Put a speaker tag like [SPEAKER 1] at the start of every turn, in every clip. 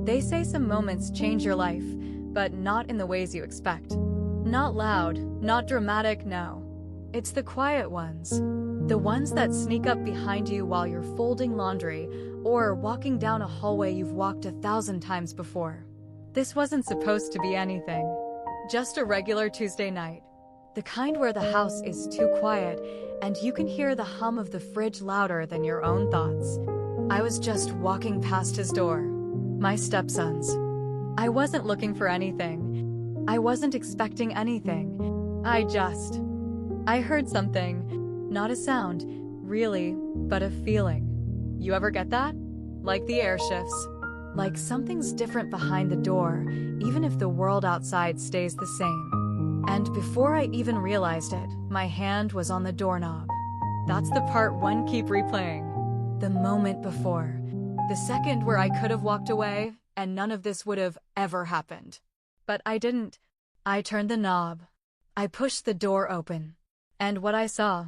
[SPEAKER 1] They say some moments change your life, but not in the ways you expect. Not loud, not dramatic, no. It's the quiet ones. The ones that sneak up behind you while you're folding laundry or walking down a hallway you've walked 1,000 times before. This wasn't supposed to be anything. Just a regular Tuesday night. The kind where the house is too quiet and you can hear the hum of the fridge louder than your own thoughts. I was just walking past his door. My stepson's. I wasn't looking for anything. I wasn't expecting anything. I heard something. Not a sound, really, but a feeling. You ever get that? Like the air shifts. Like something's different behind the door, even if the world outside stays the same. And before I even realized it, my hand was on the doorknob. That's the part one keep replaying. The moment before. The second where I could have walked away, and none of this would have ever happened. But I didn't. I turned the knob. I pushed the door open. And what I saw.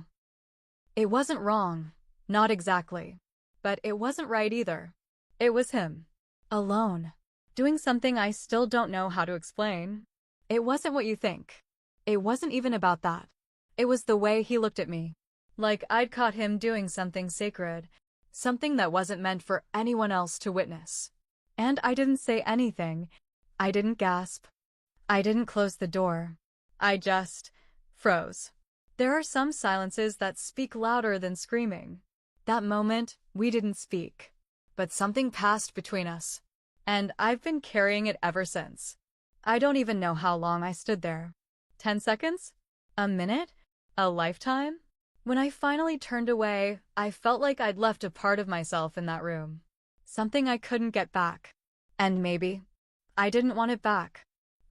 [SPEAKER 1] It wasn't wrong. Not exactly. But it wasn't right either. It was him. Alone. Doing something I still don't know how to explain. It wasn't what you think. It wasn't even about that. It was the way he looked at me. Like I'd caught him doing something sacred. Something that wasn't meant for anyone else to witness. And I didn't say anything. I didn't gasp. I didn't close the door. I just froze. There are some silences that speak louder than screaming. That moment, we didn't speak. But something passed between us. And I've been carrying it ever since. I don't even know how long I stood there. 10 seconds? A minute? A lifetime? When I finally turned away, I felt like I'd left a part of myself in that room. Something I couldn't get back. And maybe I didn't want it back.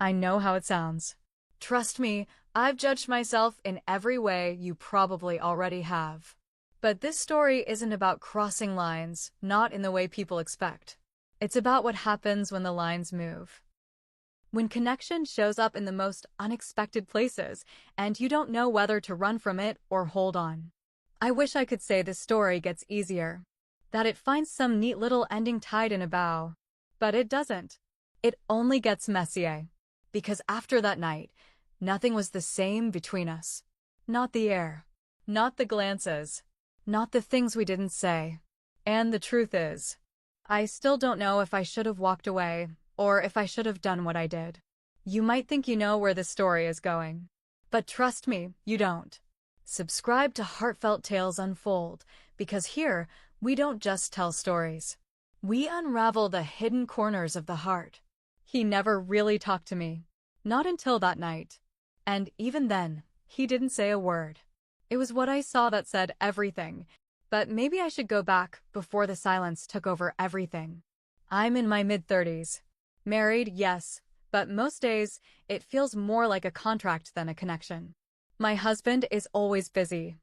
[SPEAKER 1] I know how it sounds. Trust me, I've judged myself in every way you probably already have. But this story isn't about crossing lines, not in the way people expect. It's about what happens when the lines move. When connection shows up in the most unexpected places, and you don't know whether to run from it or hold on. I wish I could say this story gets easier. That it finds some neat little ending tied in a bow. But it doesn't. It only gets messier. Because after that night, nothing was the same between us. Not the air. Not the glances. Not the things we didn't say. And the truth is, I still don't know if I should have walked away, or if I should have done what I did. You might think you know where this story is going. But trust me, you don't. Subscribe to Heartfelt Tales Unfold, because here, we don't just tell stories. We unravel the hidden corners of the heart. He never really talked to me. Not until that night. And even then, he didn't say a word. It was what I saw that said everything. But maybe I should go back before the silence took over everything. I'm in my mid-30s. Married, yes, but most days, it feels more like a contract than a connection. My husband is always busy.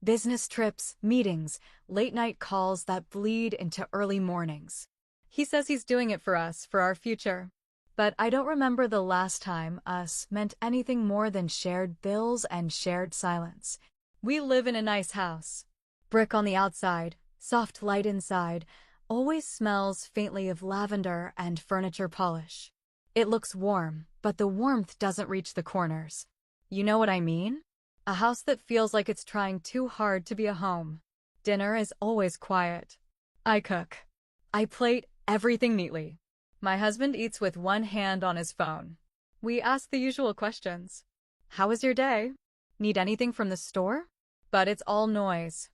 [SPEAKER 1] Business trips, meetings, late-night calls that bleed into early mornings. He says he's doing it for us, for our future. But I don't remember the last time us meant anything more than shared bills and shared silence. We live in a nice house. Brick on the outside, soft light inside, always smells faintly of lavender and furniture polish. It looks warm, but the warmth doesn't reach the corners. You know what I mean? A house that feels like it's trying too hard to be a home. Dinner is always quiet. I cook. I plate everything neatly. My husband eats with one hand on his phone. We ask the usual questions. How was your day? Need anything from the store? But it's all noise.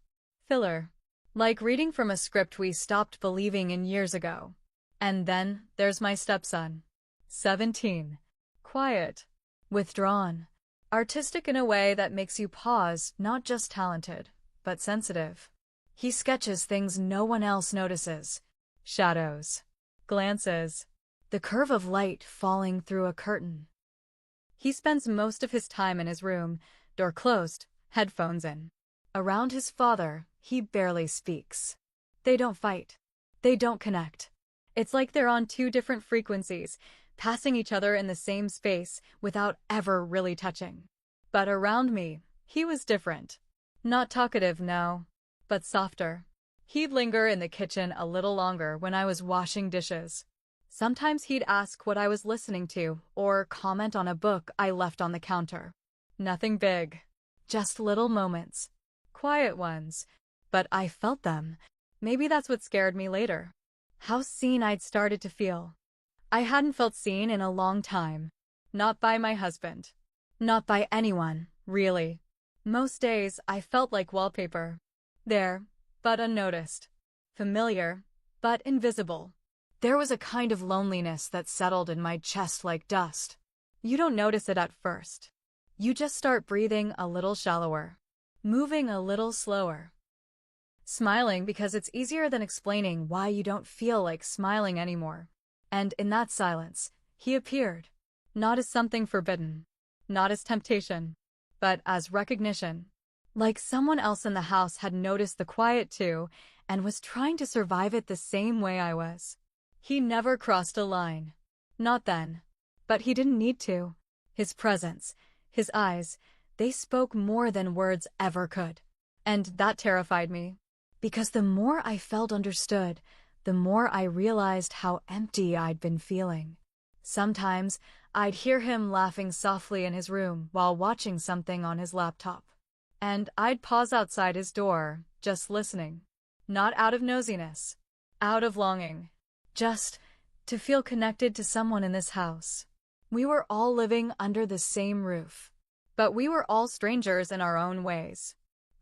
[SPEAKER 1] Filler. Like reading from a script we stopped believing in years ago. And then there's my stepson. 17. Quiet. Withdrawn. Artistic in a way that makes you pause, not just talented, but sensitive. He sketches things no one else notices. Shadows. Glances. The curve of light falling through a curtain. He spends most of his time in his room, door closed, headphones in. Around his father, he barely speaks. They don't fight. They don't connect. It's like they're on two different frequencies, passing each other in the same space without ever really touching. But around me, he was different. Not talkative, no, but softer. He'd linger in the kitchen a little longer when I was washing dishes. Sometimes he'd ask what I was listening to or comment on a book I left on the counter. Nothing big, just little moments. Quiet ones, but I felt them. Maybe that's what scared me later. How seen I'd started to feel. I hadn't felt seen in a long time. Not by my husband. Not by anyone, really. Most days I felt like wallpaper. There, but unnoticed. Familiar, but invisible. There was a kind of loneliness that settled in my chest like dust. You don't notice it at first. You just start breathing a little shallower. Moving a little slower. Smiling because it's easier than explaining why you don't feel like smiling anymore. And in that silence, he appeared. Not as something forbidden. Not as temptation. But as recognition. Like someone else in the house had noticed the quiet too, and was trying to survive it the same way I was. He never crossed a line. Not then. But he didn't need to. His presence, his eyes, they spoke more than words ever could. And that terrified me. Because the more I felt understood, the more I realized how empty I'd been feeling. Sometimes, I'd hear him laughing softly in his room while watching something on his laptop. And I'd pause outside his door, just listening. Not out of nosiness. Out of longing. Just to feel connected to someone in this house. We were all living under the same roof. But we were all strangers in our own ways.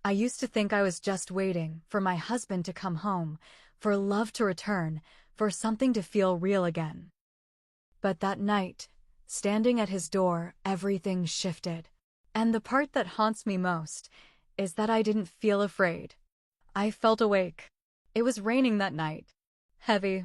[SPEAKER 1] I used to think I was just waiting for my husband to come home, for love to return, for something to feel real again. But that night, standing at his door, everything shifted. And the part that haunts me most is that I didn't feel afraid. I felt awake. It was raining that night. Heavy.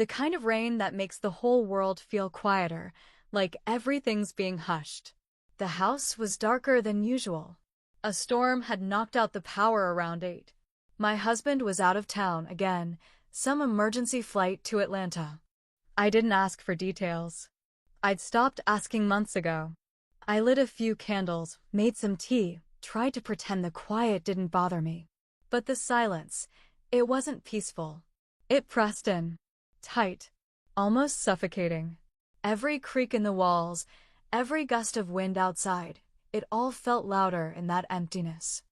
[SPEAKER 1] The kind of rain that makes the whole world feel quieter, like everything's being hushed. The house was darker than usual. A storm had knocked out the power around 8. My husband was out of town again, some emergency flight to Atlanta. I didn't ask for details. I'd stopped asking months ago. I lit a few candles, made some tea, tried to pretend the quiet didn't bother me. But the silence, it wasn't peaceful. It pressed in. Tight. Almost suffocating. Every creak in the walls, every gust of wind outside, it all felt louder in that emptiness.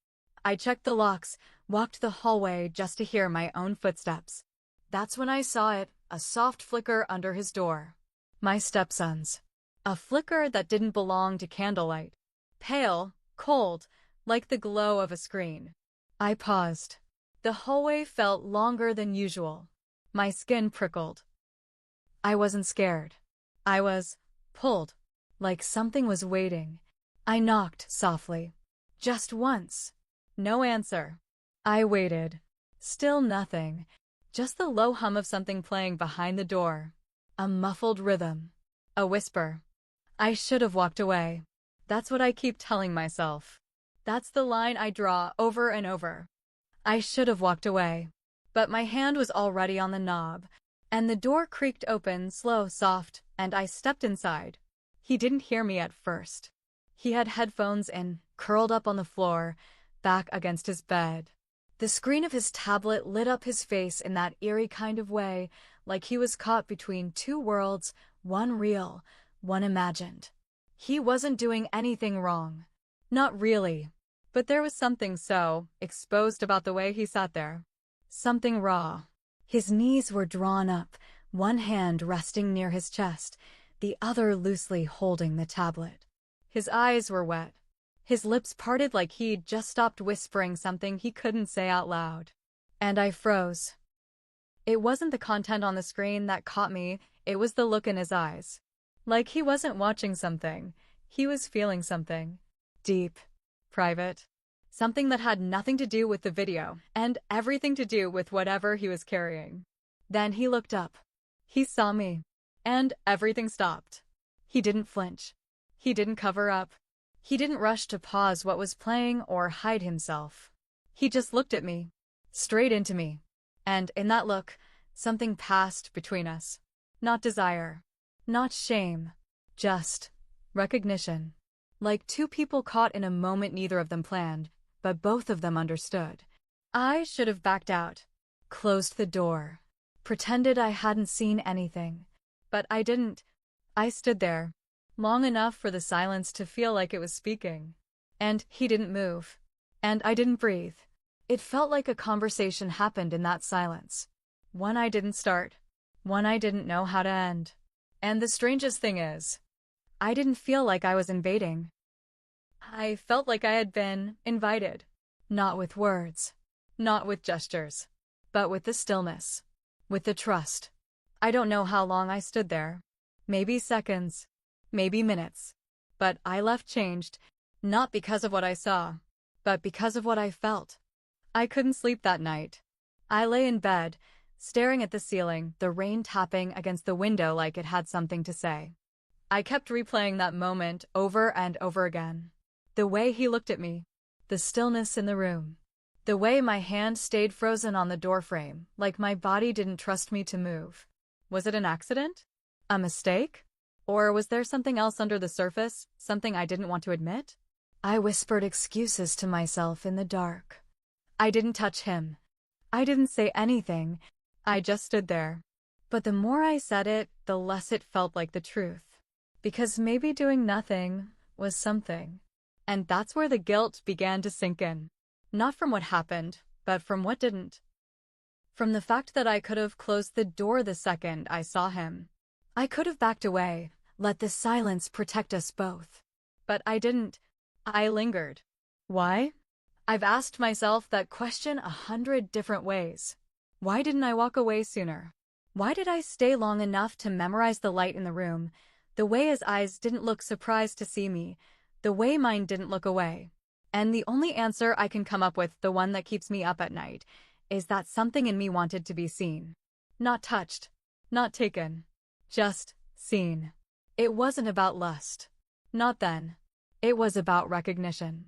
[SPEAKER 1] I checked the locks, walked the hallway just to hear my own footsteps. That's when I saw it, a soft flicker under his door. My stepson's. A flicker that didn't belong to candlelight. Pale, cold, like the glow of a screen. I paused. The hallway felt longer than usual. My skin prickled. I wasn't scared. I was pulled, like something was waiting. I knocked softly. Just once. No answer. I waited. Still nothing. Just the low hum of something playing behind the door. A muffled rhythm. A whisper. I should have walked away. That's what I keep telling myself. That's the line I draw over and over. I should have walked away. But my hand was already on the knob, and the door creaked open, slow, soft, and I stepped inside. He didn't hear me at first. He had headphones in, curled up on the floor, back against his bed. The screen of his tablet lit up his face in that eerie kind of way, like he was caught between two worlds, one real, one imagined. He wasn't doing anything wrong. Not really. But there was something so exposed about the way he sat there. Something raw. His knees were drawn up, one hand resting near his chest, the other loosely holding the tablet. His eyes were wet. His lips parted like he'd just stopped whispering something he couldn't say out loud. And I froze. It wasn't the content on the screen that caught me, it was the look in his eyes. Like he wasn't watching something, he was feeling something. Deep. Private. Something that had nothing to do with the video, and everything to do with whatever he was carrying. Then he looked up. He saw me. And everything stopped. He didn't flinch. He didn't cover up. He didn't rush to pause what was playing or hide himself. He just looked at me. Straight into me. And in that look, something passed between us. Not desire. Not shame. Just recognition. Like two people caught in a moment neither of them planned, but both of them understood. I should have backed out. Closed the door. Pretended I hadn't seen anything. But I didn't. I stood there, long enough for the silence to feel like it was speaking. And he didn't move. And I didn't breathe. It felt like a conversation happened in that silence. One I didn't start. One I didn't know how to end. And the strangest thing is, I didn't feel like I was invading. I felt like I had been invited. Not with words. Not with gestures. But with the stillness. With the trust. I don't know how long I stood there. Maybe seconds. Maybe minutes. But I left changed, not because of what I saw, but because of what I felt. I couldn't sleep that night. I lay in bed, staring at the ceiling, the rain tapping against the window like it had something to say. I kept replaying that moment over and over again. The way he looked at me. The stillness in the room. The way my hand stayed frozen on the doorframe, like my body didn't trust me to move. Was it an accident? A mistake? Or was there something else under the surface, something I didn't want to admit? I whispered excuses to myself in the dark. I didn't touch him. I didn't say anything. I just stood there. But the more I said it, the less it felt like the truth. Because maybe doing nothing was something. And that's where the guilt began to sink in. Not from what happened, but from what didn't. From the fact that I could have closed the door the second I saw him. I could have backed away, let the silence protect us both. But I didn't. I lingered. Why? I've asked myself that question 100 different ways. Why didn't I walk away sooner? Why did I stay long enough to memorize the light in the room, the way his eyes didn't look surprised to see me, the way mine didn't look away? And the only answer I can come up with, the one that keeps me up at night, is that something in me wanted to be seen. Not touched. Not taken. Just seen. It wasn't about lust. Not then. It was about recognition.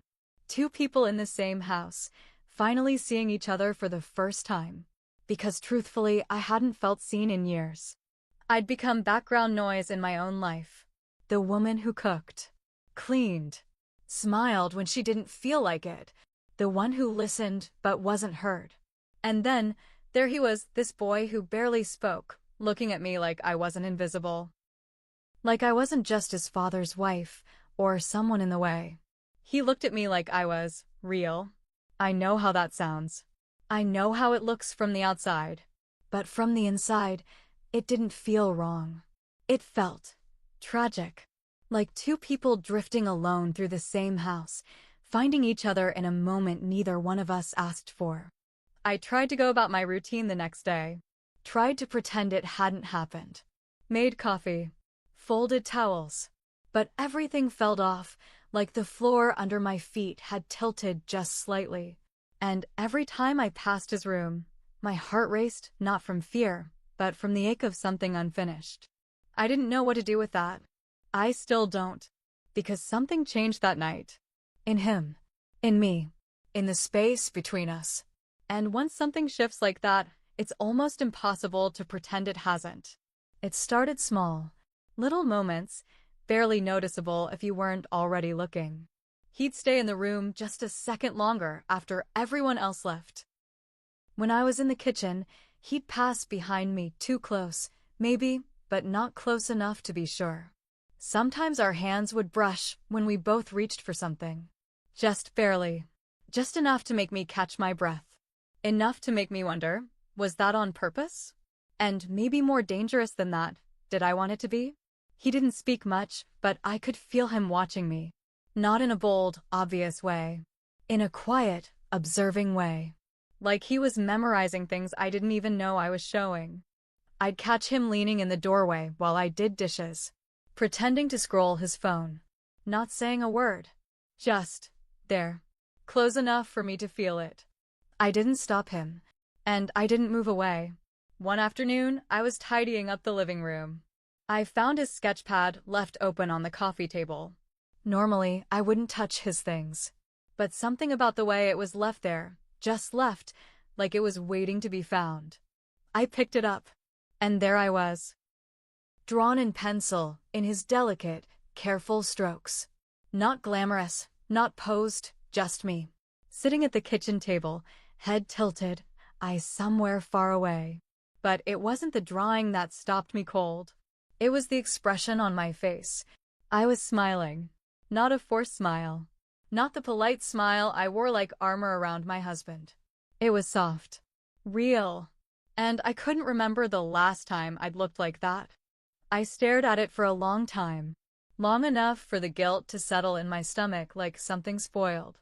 [SPEAKER 1] Two people in the same house, finally seeing each other for the first time. Because truthfully, I hadn't felt seen in years. I'd become background noise in my own life. The woman who cooked, cleaned, smiled when she didn't feel like it. The one who listened but wasn't heard. And then, there he was, this boy who barely spoke, looking at me like I wasn't invisible. Like I wasn't just his father's wife, or someone in the way. He looked at me like I was real. I know how that sounds. I know how it looks from the outside. But from the inside, it didn't feel wrong. It felt tragic. Like two people drifting alone through the same house, finding each other in a moment neither one of us asked for. I tried to go about my routine the next day. Tried to pretend it hadn't happened. Made coffee. Folded towels. But everything felt off, like the floor under my feet had tilted just slightly. And every time I passed his room, my heart raced, not from fear, but from the ache of something unfinished. I didn't know what to do with that. I still don't. Because something changed that night. In him. In me. In the space between us. And once something shifts like that, it's almost impossible to pretend it hasn't. It started small. Little moments, barely noticeable if you weren't already looking. He'd stay in the room just a second longer after everyone else left. When I was in the kitchen, he'd pass behind me too close, maybe, but not close enough to be sure. Sometimes our hands would brush when we both reached for something. Just barely. Just enough to make me catch my breath. Enough to make me wonder, was that on purpose? And maybe more dangerous than that, did I want it to be? He didn't speak much, but I could feel him watching me. Not in a bold, obvious way. In a quiet, observing way. Like he was memorizing things I didn't even know I was showing. I'd catch him leaning in the doorway while I did dishes. Pretending to scroll his phone. Not saying a word. Just there. Close enough for me to feel it. I didn't stop him. And I didn't move away. One afternoon, I was tidying up the living room. I found his sketch pad left open on the coffee table. Normally, I wouldn't touch his things. But something about the way it was left there, just left, like it was waiting to be found. I picked it up. And there I was. Drawn in pencil, in his delicate, careful strokes. Not glamorous, not posed, just me. Sitting at the kitchen table, head tilted, eyes somewhere far away. But it wasn't the drawing that stopped me cold. It was the expression on my face. I was smiling. Not a forced smile. Not the polite smile I wore like armor around my husband. It was soft. Real. And I couldn't remember the last time I'd looked like that. I stared at it for a long time. Long enough for the guilt to settle in my stomach like something spoiled.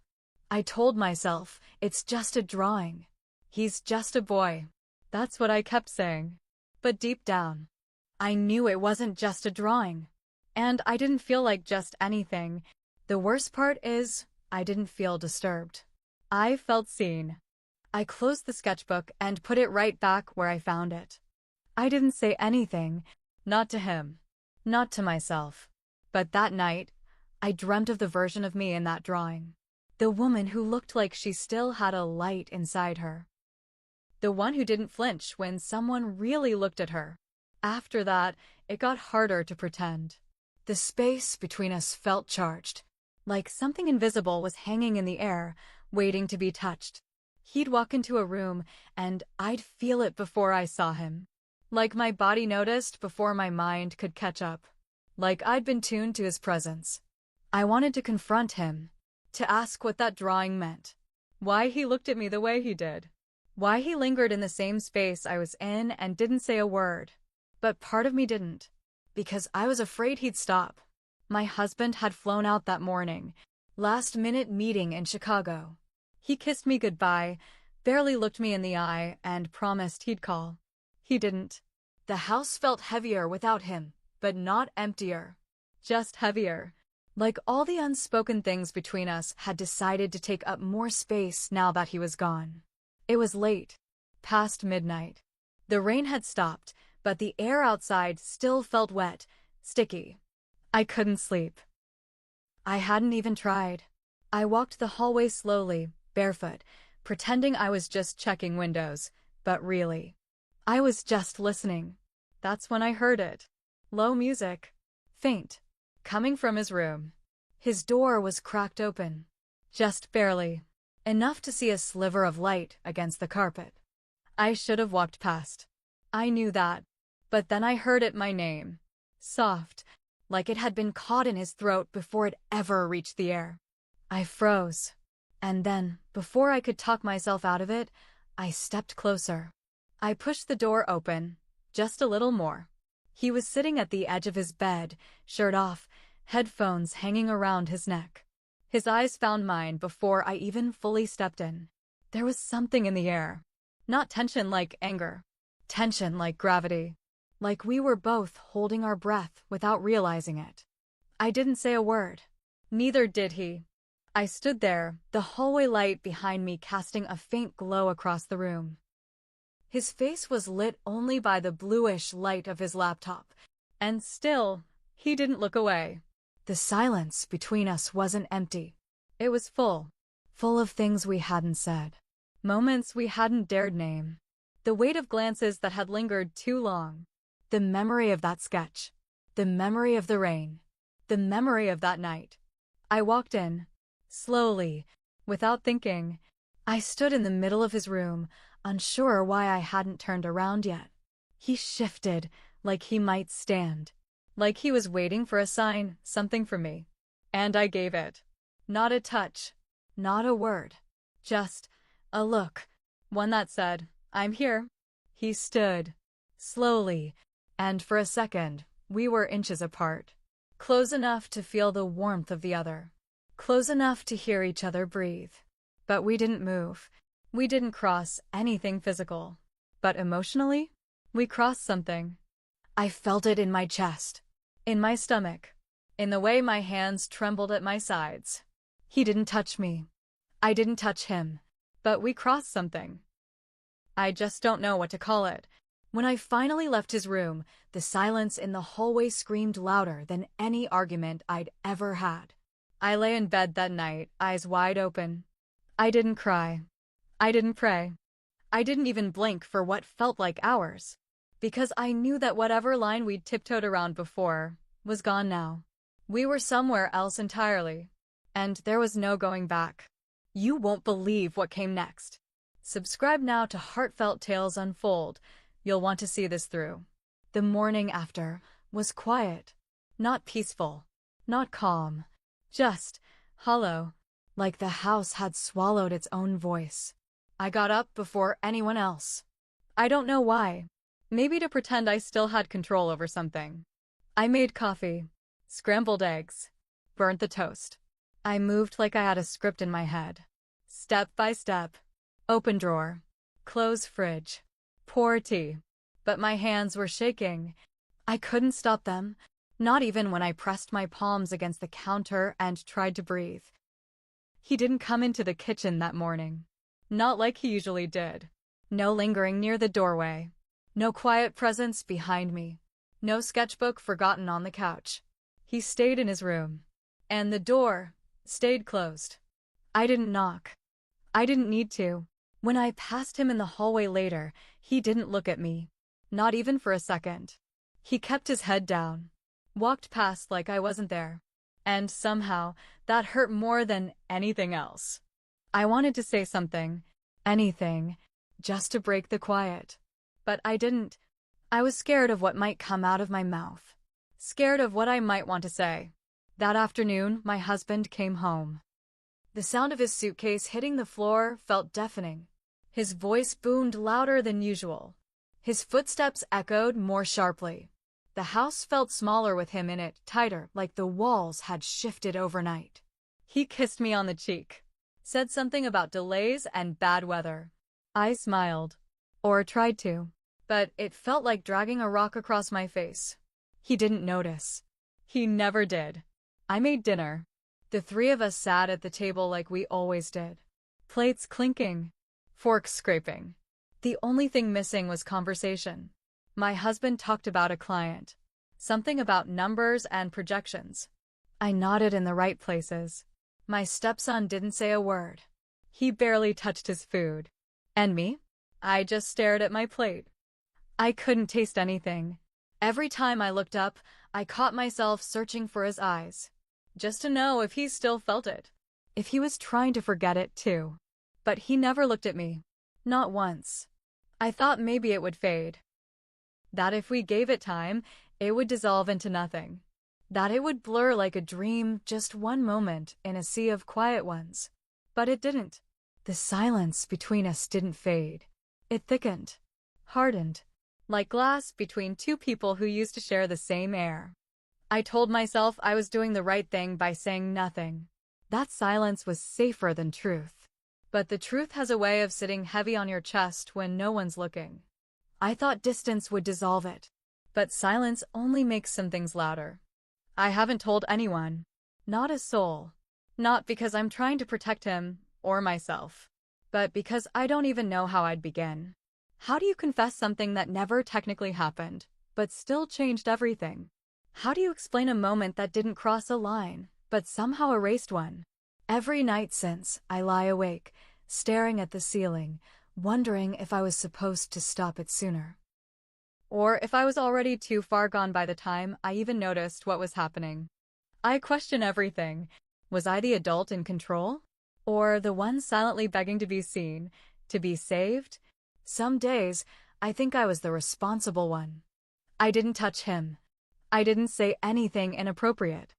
[SPEAKER 1] I told myself, it's just a drawing. He's just a boy. That's what I kept saying. But deep down, I knew it wasn't just a drawing. And I didn't feel like just anything. The worst part is, I didn't feel disturbed. I felt seen. I closed the sketchbook and put it right back where I found it. I didn't say anything, not to him, not to myself. But that night, I dreamt of the version of me in that drawing. The woman who looked like she still had a light inside her. The one who didn't flinch when someone really looked at her. After that, it got harder to pretend. The space between us felt charged, like something invisible was hanging in the air, waiting to be touched. He'd walk into a room, and I'd feel it before I saw him. Like my body noticed before my mind could catch up. Like I'd been tuned to his presence. I wanted to confront him, to ask what that drawing meant. Why he looked at me the way he did. Why he lingered in the same space I was in and didn't say a word. But part of me didn't. Because I was afraid he'd stop. My husband had flown out that morning. Last-minute meeting in Chicago. He kissed me goodbye, barely looked me in the eye, and promised he'd call. He didn't. The house felt heavier without him, but not emptier. Just heavier. Like all the unspoken things between us had decided to take up more space now that he was gone. It was late. Past midnight. The rain had stopped, but the air outside still felt wet, sticky. I couldn't sleep. I hadn't even tried. I walked the hallway slowly, barefoot, pretending I was just checking windows, but really, I was just listening. That's when I heard it. Low music. Faint. Coming from his room. His door was cracked open. Just barely. Enough to see a sliver of light against the carpet. I should have walked past. I knew that. But then I heard it my name. Soft. Like it had been caught in his throat before it ever reached the air. I froze. And then, before I could talk myself out of it, I stepped closer. I pushed the door open, just a little more. He was sitting at the edge of his bed, shirt off, headphones hanging around his neck. His eyes found mine before I even fully stepped in. There was something in the air. Not tension like anger. Tension like gravity. Like we were both holding our breath without realizing it. I didn't say a word. Neither did he. I stood there, the hallway light behind me casting a faint glow across the room. His face was lit only by the bluish light of his laptop, and still, he didn't look away. The silence between us wasn't empty. It was full. Full of things we hadn't said. Moments we hadn't dared name. The weight of glances that had lingered too long. The memory of that sketch. The memory of the rain. The memory of that night. I walked in. Slowly, without thinking. I stood in the middle of his room, unsure why I hadn't turned around yet. He shifted, like he might stand. Like he was waiting for a sign, something from me. And I gave it. Not a touch. Not a word. Just a look. One that said, I'm here. He stood. Slowly. And for a second, we were inches apart. Close enough to feel the warmth of the other. Close enough to hear each other breathe. But we didn't move. We didn't cross anything physical. But emotionally, we crossed something. I felt it in my chest. In my stomach. In the way my hands trembled at my sides. He didn't touch me. I didn't touch him. But we crossed something. I just don't know what to call it. When I finally left his room, the silence in the hallway screamed louder than any argument I'd ever had. I lay in bed that night, eyes wide open. I didn't cry. I didn't pray. I didn't even blink for what felt like hours. Because I knew that whatever line we'd tiptoed around before was gone now. We were somewhere else entirely. And there was no going back. You won't believe what came next. Subscribe now to Heartfelt Tales Unfold. You'll want to see this through. The morning after, was quiet. Not peaceful. Not calm. Just hollow. Like the house had swallowed its own voice. I got up before anyone else. I don't know why. Maybe to pretend I still had control over something. I made coffee. Scrambled eggs. Burnt the toast. I moved like I had a script in my head. Step by step. Open drawer. Close fridge. Pour tea. But my hands were shaking. I couldn't stop them, not even when I pressed my palms against the counter and tried to breathe. He didn't come into the kitchen that morning. Not like he usually did. No lingering near the doorway. No quiet presence behind me. No sketchbook forgotten on the couch. He stayed in his room. And the door stayed closed. I didn't knock. I didn't need to. When I passed him in the hallway later, he didn't look at me. Not even for a second. He kept his head down. Walked past like I wasn't there. And somehow, that hurt more than anything else. I wanted to say something. Anything. Just to break the quiet. But I didn't. I was scared of what might come out of my mouth. Scared of what I might want to say. That afternoon, my husband came home. The sound of his suitcase hitting the floor felt deafening. His voice boomed louder than usual. His footsteps echoed more sharply. The house felt smaller with him in it, tighter, like the walls had shifted overnight. He kissed me on the cheek. Said something about delays and bad weather. I smiled. Or tried to. But it felt like dragging a rock across my face. He didn't notice. He never did. I made dinner. The three of us sat at the table like we always did. Plates clinking. Forks scraping. The only thing missing was conversation. My husband talked about a client. Something about numbers and projections. I nodded in the right places. My stepson didn't say a word. He barely touched his food. And me? I just stared at my plate. I couldn't taste anything. Every time I looked up, I caught myself searching for his eyes. Just to know if he still felt it. If he was trying to forget it too. But he never looked at me. Not once. I thought maybe it would fade. That if we gave it time, it would dissolve into nothing. That it would blur like a dream, just one moment in a sea of quiet ones. But it didn't. The silence between us didn't fade. It thickened. Hardened. Like glass between two people who used to share the same air. I told myself I was doing the right thing by saying nothing. That silence was safer than truth. But the truth has a way of sitting heavy on your chest when no one's looking. I thought distance would dissolve it. But silence only makes some things louder. I haven't told anyone. Not a soul. Not because I'm trying to protect him, or myself. But because I don't even know how I'd begin. How do you confess something that never technically happened, but still changed everything? How do you explain a moment that didn't cross a line, but somehow erased one? Every night since, I lie awake, staring at the ceiling, wondering if I was supposed to stop it sooner. Or if I was already too far gone by the time I even noticed what was happening. I question everything. Was I the adult in control? Or the one silently begging to be seen, to be saved? Some days, I think I was the responsible one. I didn't touch him. I didn't say anything inappropriate.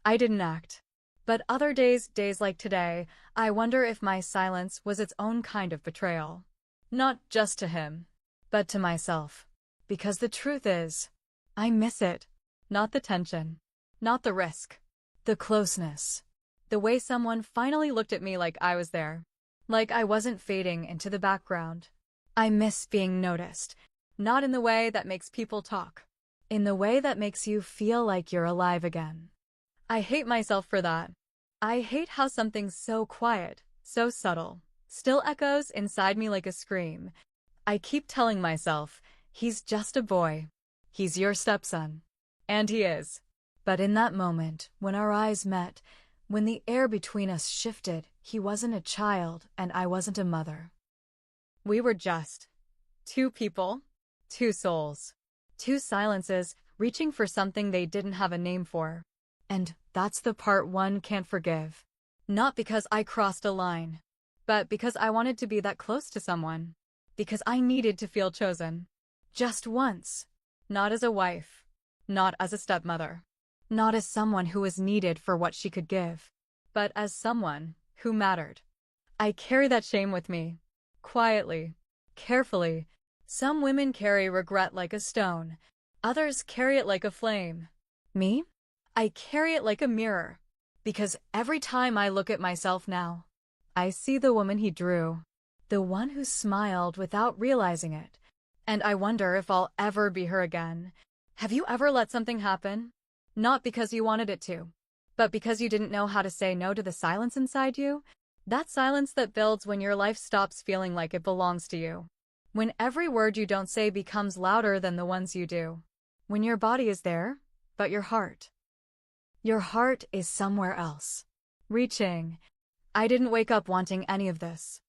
[SPEAKER 1] I didn't act. But other days, days like today, I wonder if my silence was its own kind of betrayal. Not just to him, but to myself. Because the truth is, I miss it. Not the tension. Not the risk. The closeness. The way someone finally looked at me like I was there. Like I wasn't fading into the background. I miss being noticed. Not in the way that makes people talk. In the way that makes you feel like you're alive again. I hate myself for that. I hate how something so quiet, so subtle, still echoes inside me like a scream. I keep telling myself, he's just a boy. He's your stepson. And he is. But in that moment, when our eyes met, when the air between us shifted, he wasn't a child and I wasn't a mother. We were just two people, two souls, two silences reaching for something they didn't have a name for. And that's the part one can't forgive. Not because I crossed a line, but because I wanted to be that close to someone. Because I needed to feel chosen. Just once. Not as a wife. not as a stepmother, not as someone who was needed for what she could give, but as someone who mattered. I carry that shame with me, quietly, carefully. Some women carry regret like a stone, others carry it like a flame. Me? I carry it like a mirror, because every time I look at myself now, I see the woman he drew, the one who smiled without realizing it, and I wonder if I'll ever be her again. Have you ever let something happen? Not because you wanted it to, but because you didn't know how to say no to the silence inside you? That silence that builds when your life stops feeling like it belongs to you. When every word you don't say becomes louder than the ones you do. When your body is there, but your heart is somewhere else. Reaching. I didn't wake up wanting any of this.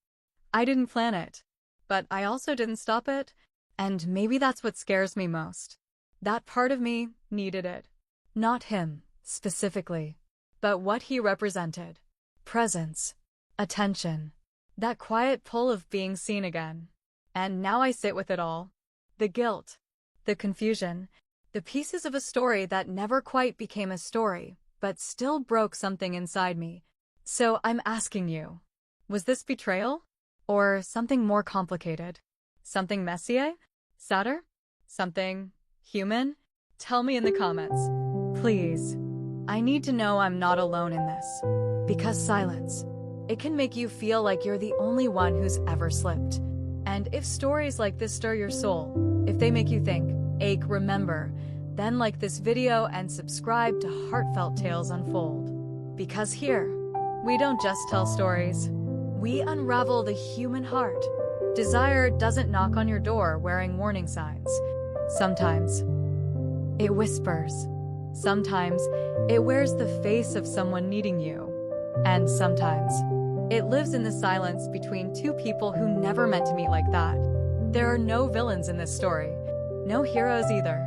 [SPEAKER 1] I didn't plan it. But I also didn't stop it. And maybe that's what scares me most. That part of me needed it. Not him, specifically, but what he represented. Presence. Attention. That quiet pull of being seen again. And now I sit with it all. The guilt. The confusion. The pieces of a story that never quite became a story, but still broke something inside me. So I'm asking you, was this betrayal? Or something more complicated? Something messier? Sadder? Something human? Tell me in the comments. Please. I need to know I'm not alone in this. Because silence, it can make you feel like you're the only one who's ever slipped. And if stories like this stir your soul, if they make you think, ache, remember, then like this video and subscribe to Heartfelt Tales Unfold. Because here, we don't just tell stories. We unravel the human heart. Desire doesn't knock on your door wearing warning signs. Sometimes, it whispers. Sometimes, it wears the face of someone needing you. And sometimes, it lives in the silence between two people who never meant to meet like that. There are no villains in this story. No heroes either.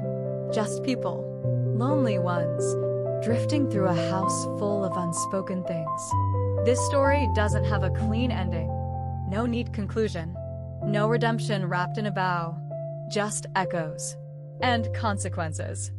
[SPEAKER 1] Just people. Lonely ones. Drifting through a house full of unspoken things. This story doesn't have a clean ending. No neat conclusion. No redemption wrapped in a bow. Just echoes. And consequences.